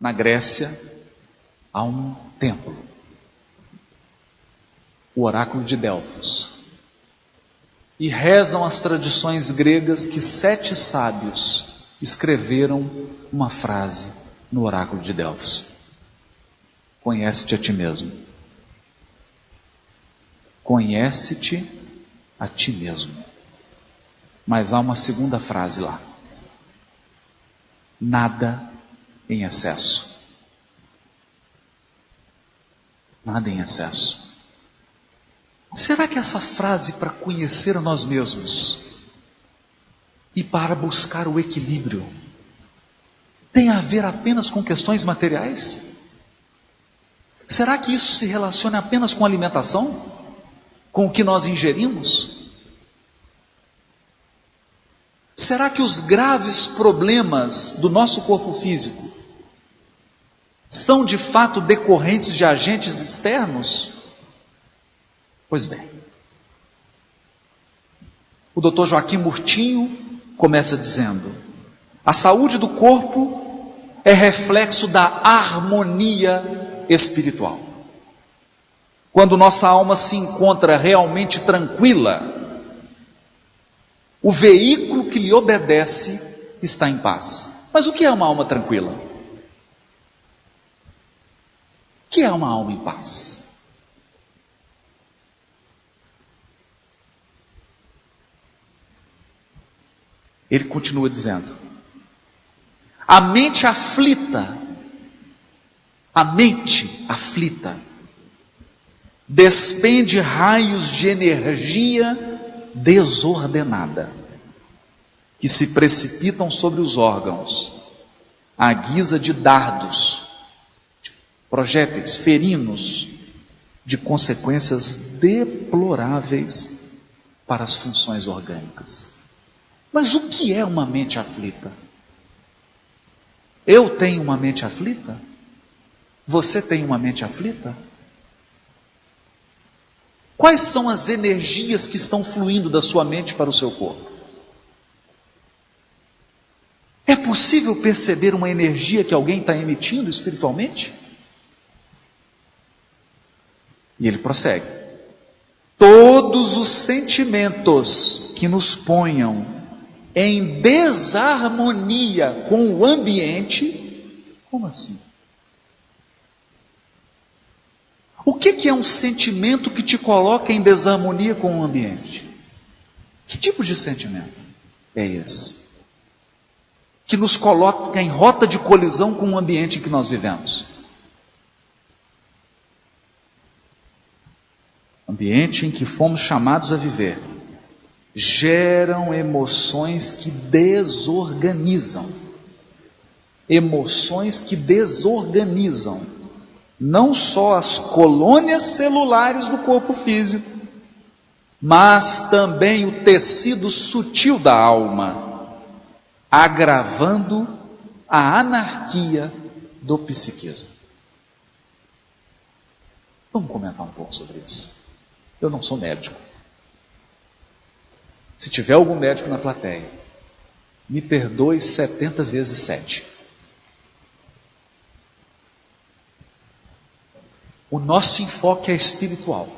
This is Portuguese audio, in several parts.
Na Grécia, há um templo, o oráculo de Delfos. E rezam as tradições gregas que 7 sábios escreveram uma frase no oráculo de Delfos: conhece-te a ti mesmo. Conhece-te a ti mesmo. Mas há uma segunda frase lá: nada em excesso. Nada em excesso. Será que essa frase, para conhecer a nós mesmos e para buscar o equilíbrio, tem a ver apenas com questões materiais? Será que isso se relaciona apenas com alimentação? Com o que nós ingerimos? Será que os graves problemas do nosso corpo físico são de fato decorrentes de agentes externos? Pois bem, o Dr. Joaquim Murtinho começa dizendo: a saúde do corpo é reflexo da harmonia espiritual. Quando nossa alma se encontra realmente tranquila, o veículo que lhe obedece está em paz. Mas o que é uma alma tranquila? O que é uma alma em paz? Ele continua dizendo: a mente aflita despende raios de energia desordenada que se precipitam sobre os órgãos à guisa de dardos, de projéteis ferinos, de consequências deploráveis para as funções orgânicas. Mas o que é uma mente aflita? Eu tenho uma mente aflita? Você tem uma mente aflita? Quais são as energias que estão fluindo da sua mente para o seu corpo? É possível perceber uma energia que alguém está emitindo espiritualmente? E ele prossegue: todos os sentimentos que nos ponham em desarmonia com o ambiente. Como assim? O que é um sentimento que te coloca em desarmonia com o ambiente? Que tipo de sentimento é esse? Que nos coloca em rota de colisão com o ambiente em que nós vivemos. Ambiente em que fomos chamados a viver. Geram emoções que desorganizam. Emoções que desorganizam não só as colônias celulares do corpo físico, mas também o tecido sutil da alma, agravando a anarquia do psiquismo. Vamos comentar um pouco sobre isso. Eu não sou médico. Se tiver algum médico na plateia, me perdoe 70 vezes 7. O nosso enfoque é espiritual,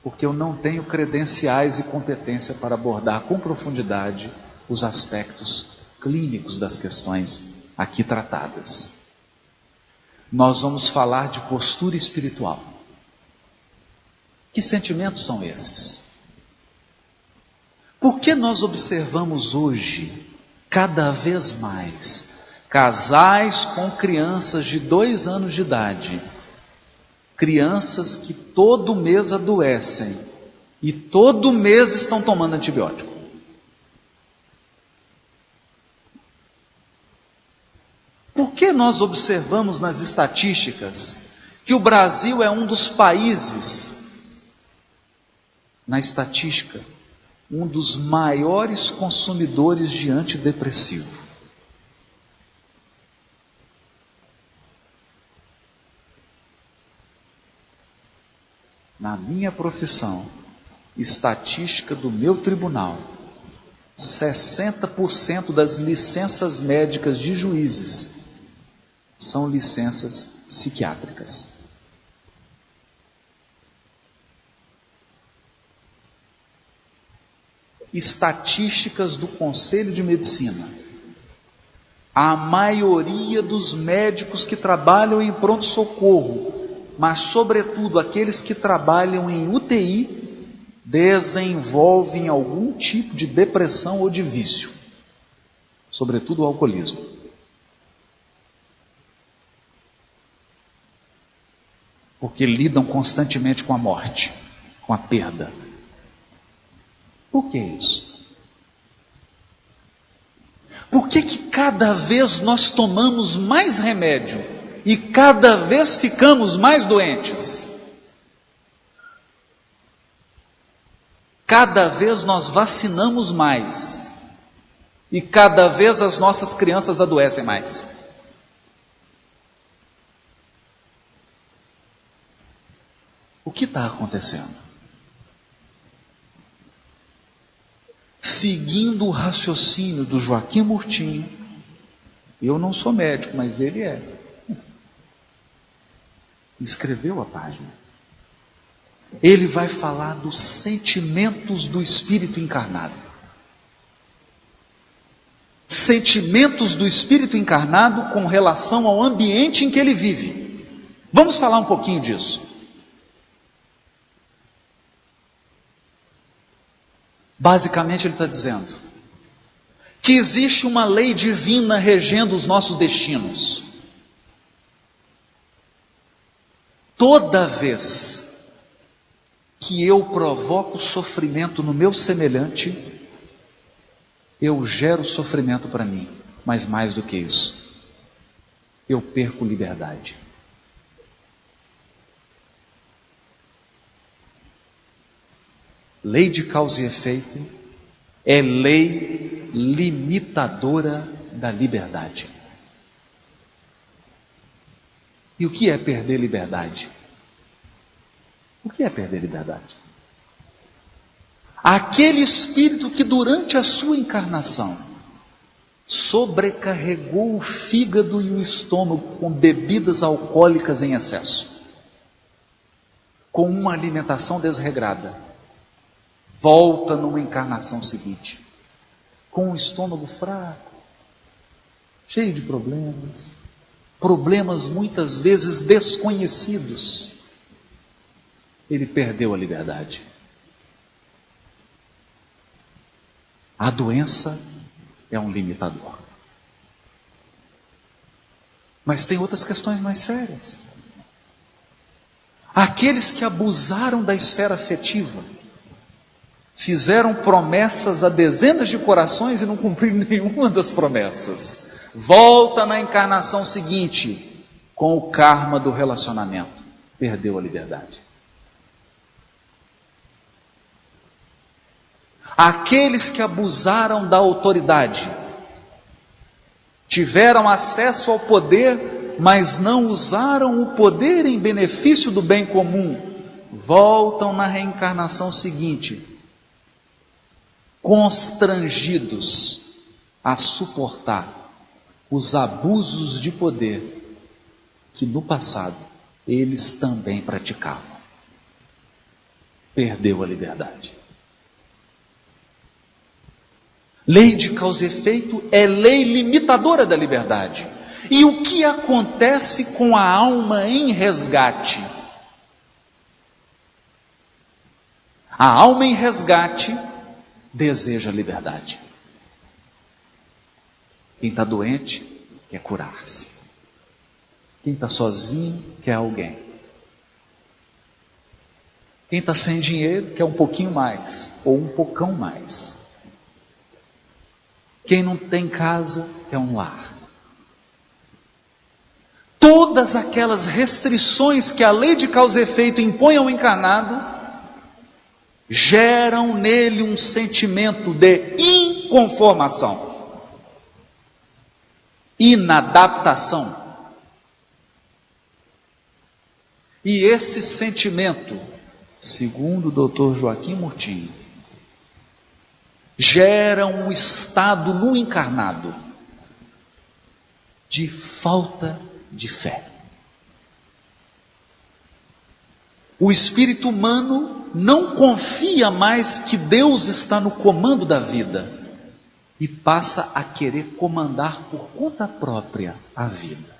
porque eu não tenho credenciais e competência para abordar com profundidade os aspectos clínicos das questões aqui tratadas. Nós vamos falar de postura espiritual. Que sentimentos são esses? Por que nós observamos hoje, cada vez mais, casais com crianças de 2 anos de idade, crianças que todo mês adoecem e todo mês estão tomando antibiótico? Por que nós observamos nas estatísticas que o Brasil é um dos países, na estatística, um dos maiores consumidores de antidepressivo? Na minha profissão, estatística do meu tribunal, 60% das licenças médicas de juízes são licenças psiquiátricas. Estatísticas do Conselho de Medicina. A maioria dos médicos que trabalham em pronto-socorro, mas sobretudo aqueles que trabalham em UTI, desenvolvem algum tipo de depressão ou de vício, sobretudo o alcoolismo. Porque lidam constantemente com a morte, com a perda. Por que isso? Por que cada vez nós tomamos mais remédio e cada vez ficamos mais doentes? Cada vez nós vacinamos mais e cada vez as nossas crianças adoecem mais. O que está acontecendo? Seguindo o raciocínio do Joaquim Murtinho, eu não sou médico, mas ele é. Escreveu a página. Ele vai falar dos sentimentos do espírito encarnado. Sentimentos do espírito encarnado com relação ao ambiente em que ele vive. Vamos falar um pouquinho disso. Basicamente ele está dizendo que existe uma lei divina regendo os nossos destinos. Toda vez que eu provoco sofrimento no meu semelhante, eu gero sofrimento para mim, mas mais do que isso, eu perco liberdade. Lei de causa e efeito é lei limitadora da liberdade. E o que é perder liberdade? O que é perder liberdade? Aquele espírito que durante a sua encarnação sobrecarregou o fígado e o estômago com bebidas alcoólicas em excesso, com uma alimentação desregrada, volta numa encarnação seguinte, com o estômago fraco, cheio de problemas, problemas muitas vezes desconhecidos. Ele perdeu a liberdade. A doença é um limitador. Mas tem outras questões mais sérias. Aqueles que abusaram da esfera afetiva, fizeram promessas a dezenas de corações e não cumpriram nenhuma das promessas. Volta na encarnação seguinte, com o karma do relacionamento, perdeu a liberdade. Aqueles que abusaram da autoridade, tiveram acesso ao poder, mas não usaram o poder em benefício do bem comum, voltam na reencarnação seguinte, constrangidos a suportar os abusos de poder que no passado eles também praticavam. Perdeu a liberdade. Lei de causa e efeito é lei limitadora da liberdade. E o que acontece com a alma em resgate? A alma em resgate deseja liberdade. Quem está doente quer curar-se. Quem está sozinho quer alguém. Quem está sem dinheiro quer um pouquinho mais, ou um pocão mais. Quem não tem casa quer um lar. Todas aquelas restrições que a lei de causa e efeito impõe ao encarnado geram nele um sentimento de inconformação, inadaptação. E esse sentimento, segundo o Dr. Joaquim Murtinho, gera um estado no encarnado de falta de fé. O espírito humano não confia mais que Deus está no comando da vida e passa a querer comandar por conta própria a vida.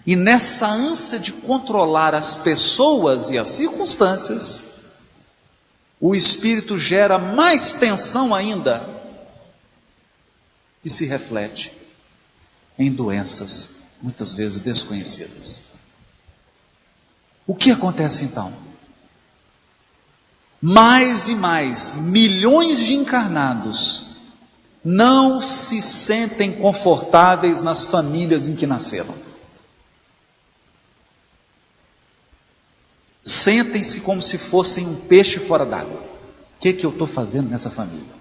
E nessa ânsia de controlar as pessoas e as circunstâncias, o espírito gera mais tensão ainda, que se reflete em doenças muitas vezes desconhecidas. O que acontece então? Mais e mais, milhões de encarnados não se sentem confortáveis nas famílias em que nasceram. Sentem-se como se fossem um peixe fora d'água. O que eu estou fazendo nessa família?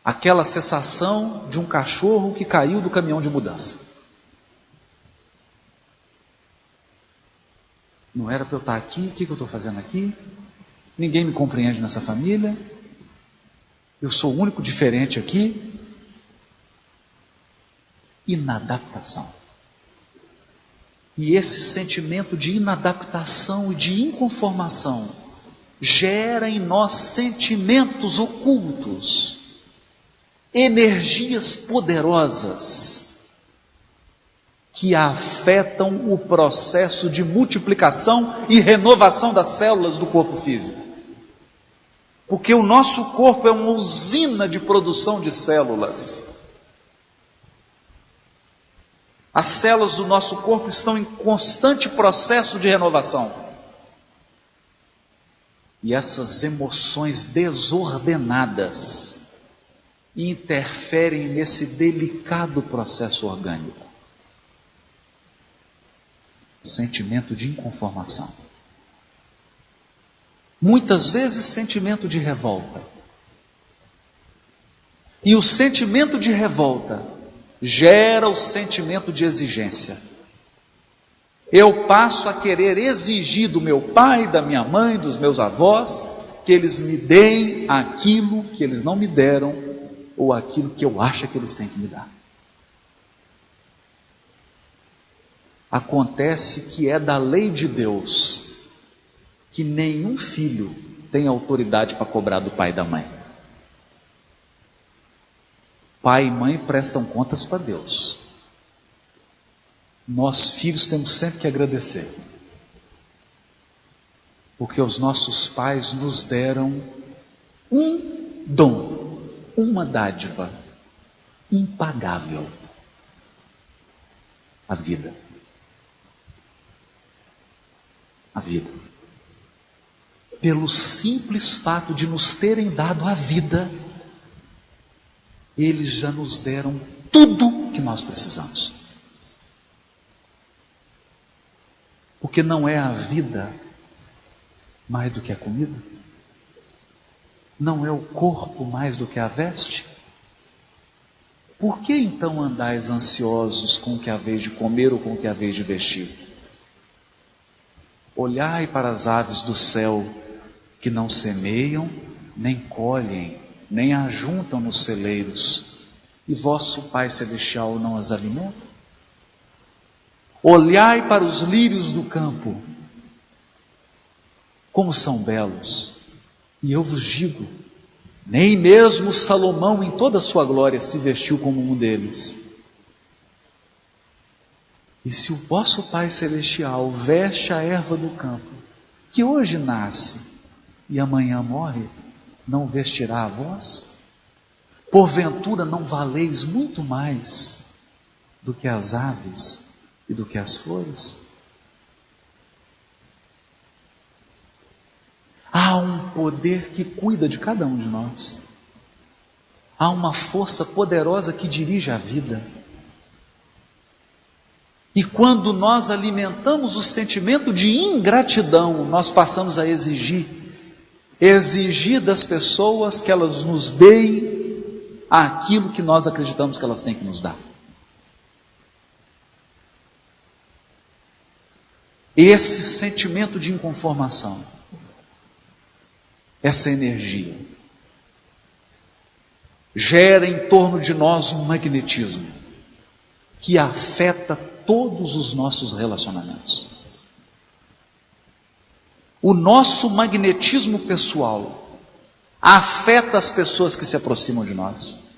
Aquela sensação de um cachorro que caiu do caminhão de mudança. Não era para eu estar aqui, o que eu estou fazendo aqui? Ninguém me compreende nessa família. Eu sou o único diferente aqui. Inadaptação. E esse sentimento de inadaptação e de inconformação gera em nós sentimentos ocultos, energias poderosas que afetam o processo de multiplicação e renovação das células do corpo físico. Porque o nosso corpo é uma usina de produção de células. As células do nosso corpo estão em constante processo de renovação. E essas emoções desordenadas interferem nesse delicado processo orgânico. Sentimento de inconformação. Muitas vezes sentimento de revolta. E o sentimento de revolta gera o sentimento de exigência. Eu passo a querer exigir do meu pai, da minha mãe, dos meus avós, que eles me deem aquilo que eles não me deram, ou aquilo que eu acho que eles têm que me dar. Acontece que é da lei de Deus que nenhum filho tem autoridade para cobrar do pai e da mãe. Pai e mãe prestam contas para Deus. Nós filhos temos sempre que agradecer, porque os nossos pais nos deram um dom, uma dádiva impagável: a vida. A vida. Pelo simples fato de nos terem dado a vida, eles já nos deram tudo que nós precisamos. Porque não é a vida mais do que a comida? Não é o corpo mais do que a veste? Por que então andais ansiosos com o que haveis de comer ou com o que haveis de vestir? Olhai para as aves do céu, que não semeiam, nem colhem, nem ajuntam nos celeiros, e vosso Pai Celestial não as alimenta? Olhai para os lírios do campo, como são belos, e eu vos digo, nem mesmo Salomão em toda a sua glória se vestiu como um deles. E se o vosso Pai Celestial veste a erva do campo, que hoje nasce e amanhã morre, não vestirá a vós? Porventura não valeis muito mais do que as aves e do que as flores? Há um poder que cuida de cada um de nós. Há uma força poderosa que dirige a vida. E quando nós alimentamos o sentimento de ingratidão, nós passamos a exigir das pessoas que elas nos deem aquilo que nós acreditamos que elas têm que nos dar. Esse sentimento de inconformação, essa energia, gera em torno de nós um magnetismo que afeta todos os nossos relacionamentos. O nosso magnetismo pessoal afeta as pessoas que se aproximam de nós.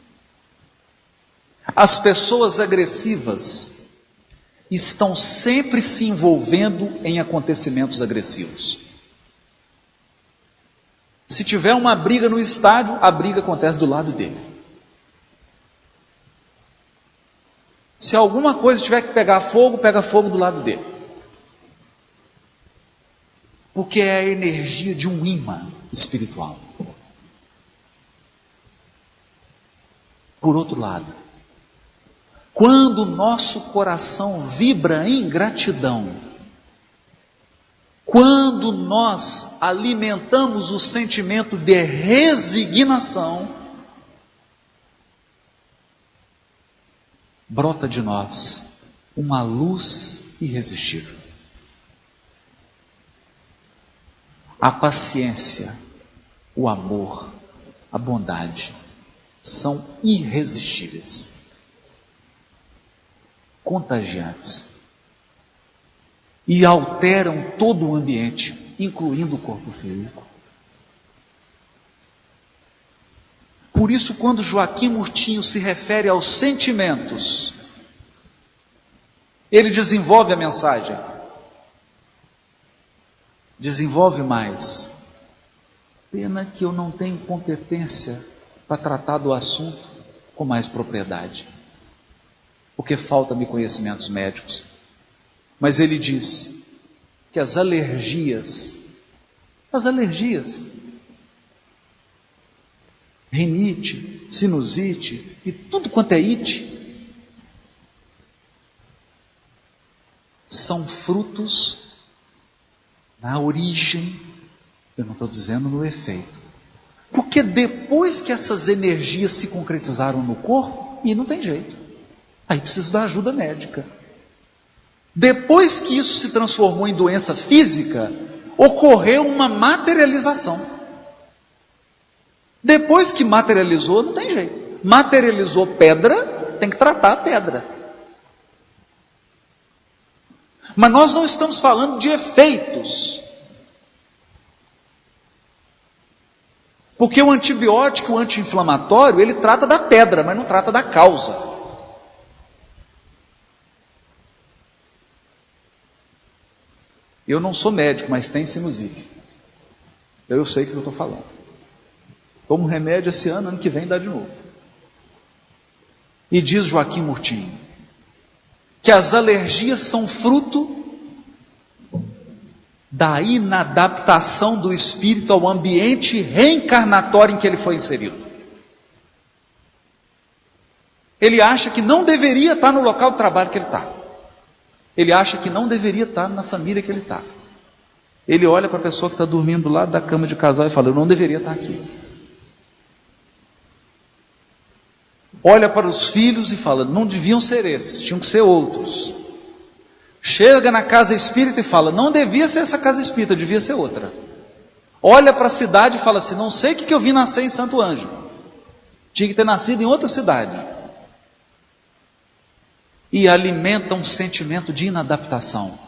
As pessoas agressivas estão sempre se envolvendo em acontecimentos agressivos. Se tiver uma briga no estádio, a briga acontece do lado dele. Se alguma coisa tiver que pegar fogo, pega fogo do lado dele. Porque é a energia de um imã espiritual. Por outro lado, quando o nosso coração vibra em gratidão, quando nós alimentamos o sentimento de resignação, brota de nós uma luz irresistível. A paciência, o amor, a bondade são irresistíveis, contagiantes e alteram todo o ambiente, incluindo o corpo físico. Por isso, quando Joaquim Murtinho se refere aos sentimentos, ele desenvolve a mensagem. Desenvolve mais. Pena que eu não tenho competência para tratar do assunto com mais propriedade, porque faltam-me conhecimentos médicos. Mas ele diz que as alergias, rinite, sinusite e tudo quanto é ite, são frutos na origem, eu não estou dizendo no efeito, porque depois que essas energias se concretizaram no corpo, e não tem jeito, aí precisa da ajuda médica. Depois que isso se transformou em doença física, ocorreu uma materialização. Depois que materializou, não tem jeito. Materializou pedra, tem que tratar a pedra. Mas nós não estamos falando de efeitos. Porque o antibiótico, o anti-inflamatório, ele trata da pedra, mas não trata da causa. Eu não sou médico, mas tem sinusite. Eu sei o que eu estou falando. Tomo remédio esse ano, ano que vem dá de novo. E diz Joaquim Murtinho que as alergias são fruto da inadaptação do espírito ao ambiente reencarnatório em que ele foi inserido. Ele acha que não deveria estar no local de trabalho que ele está. Ele acha que não deveria estar na família que ele está. Ele olha para a pessoa que está dormindo do lado da cama de casal e fala: eu não deveria estar aqui. Olha para os filhos e fala: não deviam ser esses, tinham que ser outros. Chega na casa espírita e fala: não devia ser essa casa espírita, devia ser outra. Olha para a cidade e fala assim: não sei o que eu vim nascer em Santo Ângelo, tinha que ter nascido em outra cidade. E alimenta um sentimento de inadaptação.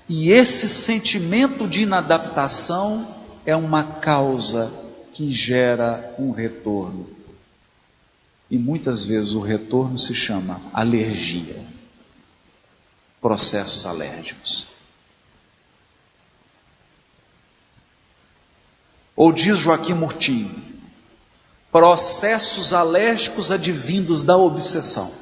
E esse sentimento de inadaptação é uma causa que gera um retorno. E muitas vezes o retorno se chama alergia, processos alérgicos. Ou diz Joaquim Murtinho, processos alérgicos advindos da obsessão.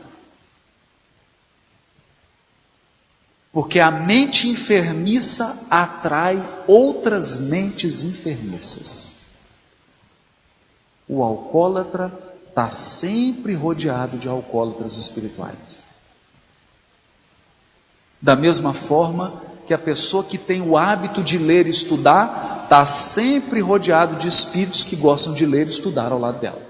Porque a mente enfermiça atrai outras mentes enfermiças. O alcoólatra está sempre rodeado de alcoólatras espirituais. Da mesma forma que a pessoa que tem o hábito de ler e estudar, está sempre rodeado de espíritos que gostam de ler e estudar ao lado dela.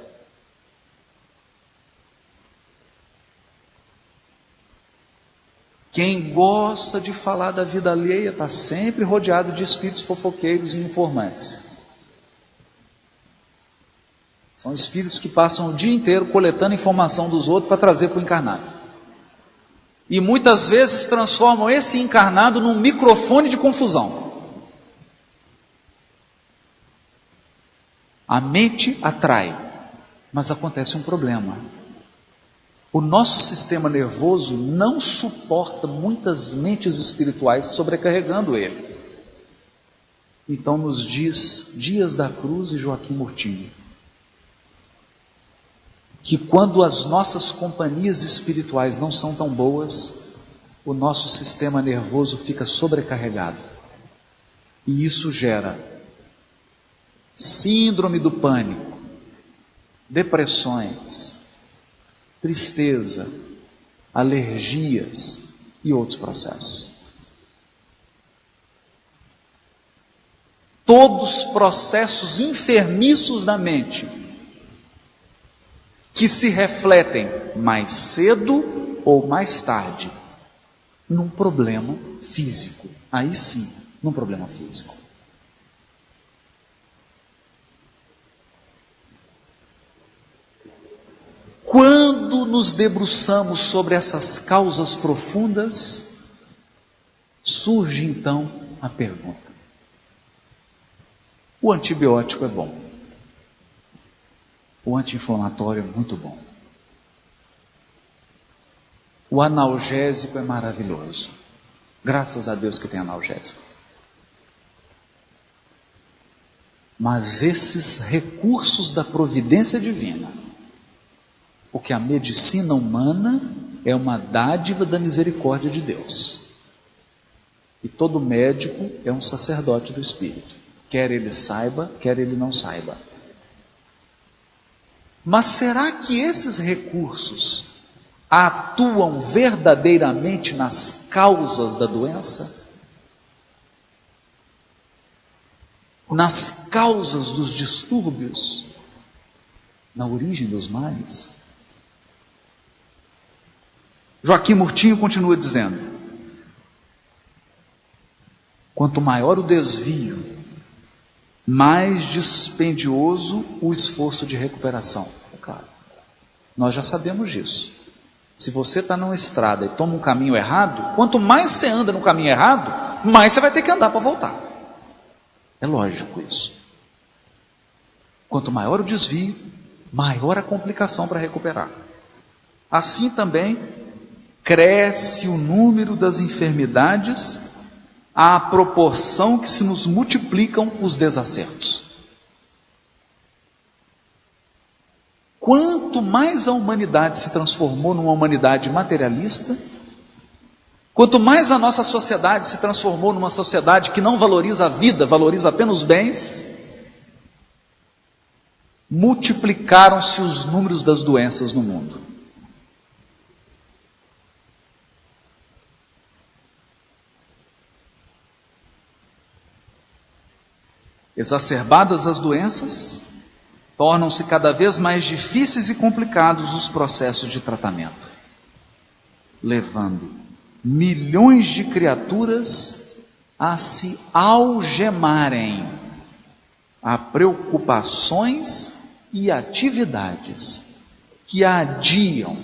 Quem gosta de falar da vida alheia está sempre rodeado de espíritos fofoqueiros e informantes. São espíritos que passam o dia inteiro coletando informação dos outros para trazer para o encarnado. E muitas vezes transformam esse encarnado num microfone de confusão. A mente atrai, mas acontece um problema. O nosso sistema nervoso não suporta muitas mentes espirituais sobrecarregando ele. Então nos diz Dias da Cruz e Joaquim Murtinho que quando as nossas companhias espirituais não são tão boas, o nosso sistema nervoso fica sobrecarregado. E isso gera síndrome do pânico, depressões, tristeza, alergias e outros processos. Todos processos enfermiços da mente que se refletem mais cedo ou mais tarde num problema físico. Aí sim, num problema físico. Quando nos debruçamos sobre essas causas profundas, surge então a pergunta: o antibiótico é bom? O anti-inflamatório é muito bom. O analgésico é maravilhoso. Graças a Deus que tem analgésico. Mas esses recursos da providência divina, porque a medicina humana é uma dádiva da misericórdia de Deus. E todo médico é um sacerdote do Espírito. Quer ele saiba, quer ele não saiba. Mas será que esses recursos atuam verdadeiramente nas causas da doença? Nas causas dos distúrbios? Na origem dos males? Joaquim Murtinho continua dizendo: quanto maior o desvio, mais dispendioso o esforço de recuperação. Claro, nós já sabemos disso. Se você está numa estrada e toma um caminho errado, quanto mais você anda no caminho errado, mais você vai ter que andar para voltar. É lógico isso. Quanto maior o desvio, maior a complicação para recuperar. Assim também cresce o número das enfermidades à proporção que se nos multiplicam os desacertos. Quanto mais a humanidade se transformou numa humanidade materialista, quanto mais a nossa sociedade se transformou numa sociedade que não valoriza a vida, valoriza apenas os bens, multiplicaram-se os números das doenças no mundo. Exacerbadas as doenças, tornam-se cada vez mais difíceis e complicados os processos de tratamento, levando milhões de criaturas a se algemarem a preocupações e atividades que adiam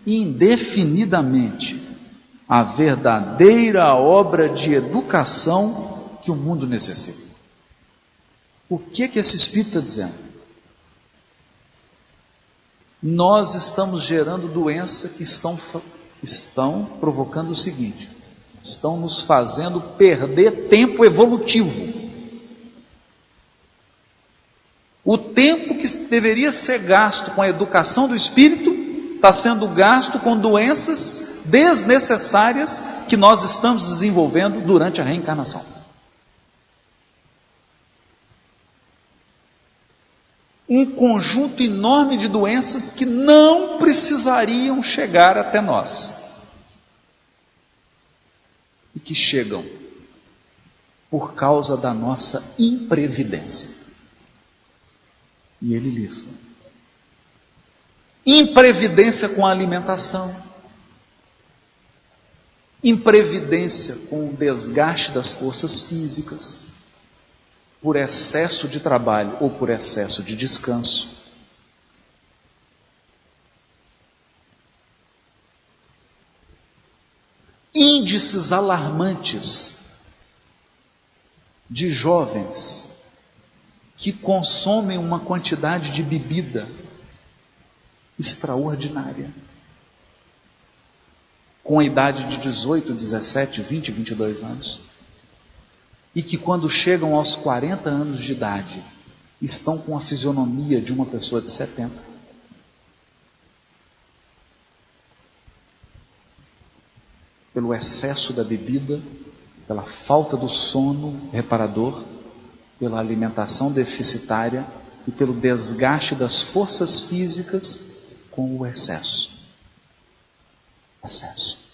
indefinidamente a verdadeira obra de educação que o mundo necessita. O que esse Espírito está dizendo? Nós estamos gerando doenças que estão provocando o seguinte: estão nos fazendo perder tempo evolutivo. O tempo que deveria ser gasto com a educação do espírito está sendo gasto com doenças desnecessárias que nós estamos desenvolvendo durante a reencarnação. Um conjunto enorme de doenças que não precisariam chegar até nós. E que chegam por causa da nossa imprevidência. E ele lista: imprevidência com a alimentação, imprevidência com o desgaste das forças físicas, por excesso de trabalho ou por excesso de descanso, índices alarmantes de jovens que consomem uma quantidade de bebida extraordinária, com a idade de 18, 17, 20, 22 anos, e que quando chegam aos 40 anos de idade, estão com a fisionomia de uma pessoa de 70. Pelo excesso da bebida, pela falta do sono reparador, pela alimentação deficitária e pelo desgaste das forças físicas com o excesso. Excesso.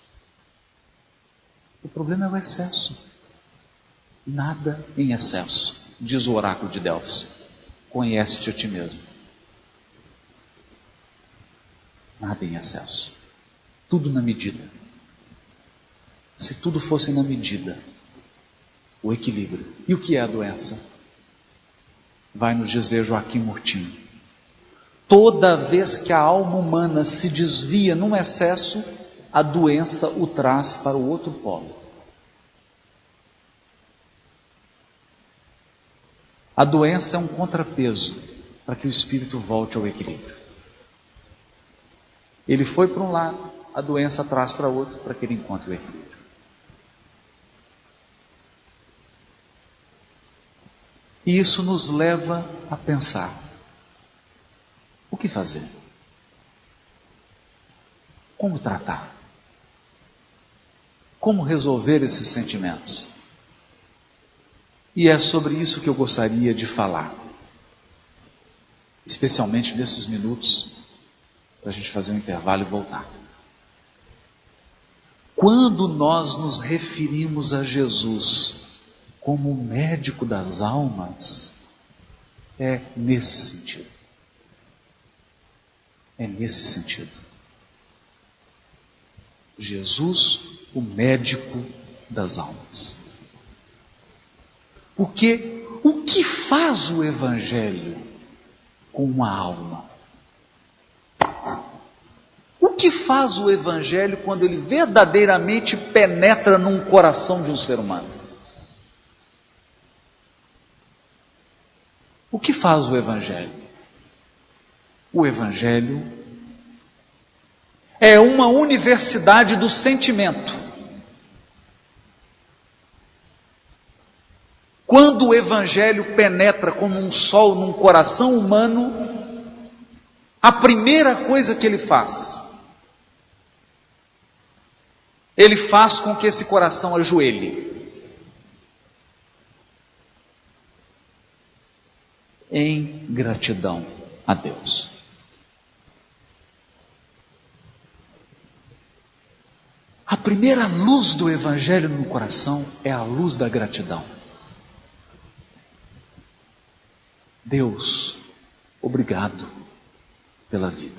O problema é o excesso. Nada em excesso, diz o oráculo de Delfos. Conhece-te a ti mesmo. Nada em excesso. Tudo na medida. Se tudo fosse na medida, o equilíbrio. E o que é a doença? Vai nos dizer Joaquim Murtinho. Toda vez que a alma humana se desvia num excesso, a doença o traz para o outro polo. A doença é um contrapeso para que o espírito volte ao equilíbrio. Ele foi para um lado, a doença traz para outro para que ele encontre o equilíbrio. E isso nos leva a pensar: o que fazer? Como tratar? Como resolver esses sentimentos? E é sobre isso que eu gostaria de falar, especialmente nesses minutos, para a gente fazer um intervalo e voltar. Quando nós nos referimos a Jesus como o médico das almas, é nesse sentido. É nesse sentido. Jesus, o médico das almas. Porque o que faz o Evangelho com uma alma? O que faz o Evangelho quando ele verdadeiramente penetra num coração de um ser humano? O que faz o Evangelho? O Evangelho é uma universidade do sentimento. Quando o Evangelho penetra como um sol num coração humano, a primeira coisa que ele faz com que esse coração ajoelhe. Em gratidão a Deus. A primeira luz do Evangelho no coração é a luz da gratidão. Deus, obrigado pela vida.